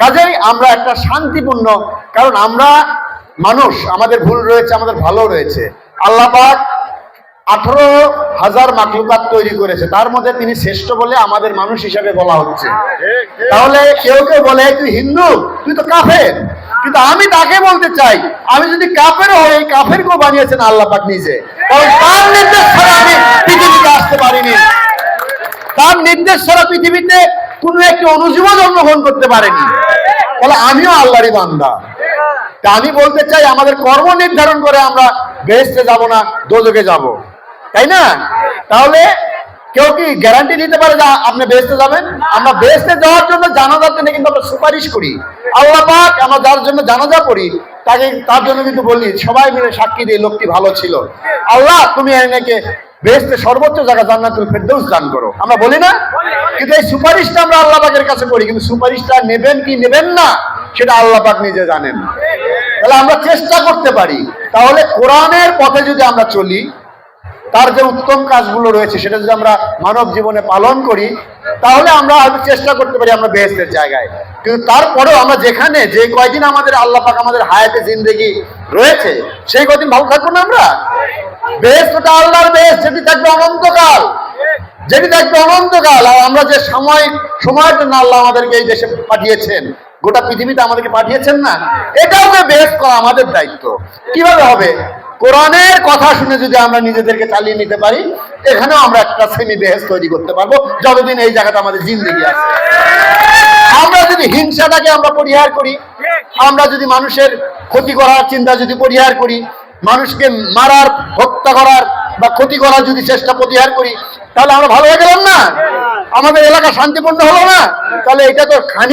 কাজেই আমরা একটা শান্তিপূর্ণ, কারণ আমরা মানুষ, আমাদের ভুল রয়েছে, আমাদের ভালো রয়েছে। আল্লাহ পাক 18,000 মাখলুকাত তৈরি করেছে, তার মধ্যে তিনি শ্রেষ্ঠ বলে আমাদের মানুষ হিসাবে বলা হচ্ছে। তাহলে কেউ কেউ বলে তুই হিন্দু, তুই তো কাফের, কিন্তু আমি তাকে বলতে চাই, আমি যদি কাফের হই, এই কাফেরকেও বানিয়েছেন আল্লাহ পাক নিজে, কারণ তার নির্দেশ ছাড়া আমি পৃথিবীতে আসতে পারিনি। তার নির্দেশ ছাড়া পৃথিবীতে কোনো একটি অনুজীবন জন্মগ্রহণ করতে পারেনি। তাহলে আমিও আল্লাহরই বান্দা। তা আমি বলতে চাই, আমাদের কর্ম নির্ধারণ করে আমরা বেহেশতে যাব না দোজখে যাব, তাই না? তাহলে কেউ কি গ্যারান্টি দিতে পারে যে আপনি বেহেশতে যাবেন? আমরা বেহেশতে যাওয়ার জন্য জানাজার জন্য কিন্তু আমরা সুপারিশ করি। আল্লাহ পাক আমরা যার জন্য জানাজা করি, তাকে তার জন্য কিন্তু বলি, সবাই মিলে সাক্ষী দিয়ে লোকটি ভালো ছিল, আল্লাহ তুমি এনেকে বেহেশতে সর্বোচ্চ জায়গা জান্নাতুল ফেরদৌস দান করো, আমরা বলি না? কিন্তু এই সুপারিশটা আমরা আল্লাহ পাকের কাছে করি, কিন্তু সুপারিশটা নেবেন কি নেবেন না সেটা আল্লাহ পাক নিজে জানেন। তাহলে আমরা চেষ্টা করতে পারি, তাহলে কোরআনের পথে যদি আমরা চলি, তার যে উত্তম কাজগুলো রয়েছে সেটা যদি আমরা মানব জীবনে পালন করি, তাহলে আমরা হয়তো চেষ্টা করতে পারি আমরা বেহেশতের জায়গায়। কিন্তু তারপরেও আমরা যেখানে যে কয়দিন আমাদের আল্লাহ পাক আমাদের হায়াতে জিন্দেগি রয়েছে, সেই কয়দিন ভালো থাকবো না আমরা? বেহেশতটা আল্লাহর বেহেশত, যেটি থাকবে অনন্তকাল, যেটি থাকবে অনন্তকাল। আর আমরা যে সময়ের জন্য আল্লাহ আমাদেরকে এই দেশে পাঠিয়েছেন, গোটা পৃথিবীতে আমাদেরকে পাঠিয়েছেন না, এটাও বেহেশত করা আমাদের দায়িত্ব। কিভাবে হবে? কোরআনের কথা শুনে যদি আমরা নিজেদেরকে চালিয়ে নিতে পারি, এখানেও আমরা একটা সেমি বেহেশত তৈরি করতে পারবো, যতদিন এই জায়গাটা আমাদের জিন্দেগি আছে। আমরা যদি হিংসাটাকে আমরা পরিহার করি, আমরা যদি মানুষের ক্ষতি করার চিন্তা যদি পরিহার করি, মানুষকে মারার, হত্যা করার বা ক্ষতি করার যদি চেষ্টা পরিহার করি, তাহলে আমরা ভালো হয়ে গেলাম না? আমাদের এলাকা শান্তিপূর্ণ হলো না? তাহলে এটা তো খানিক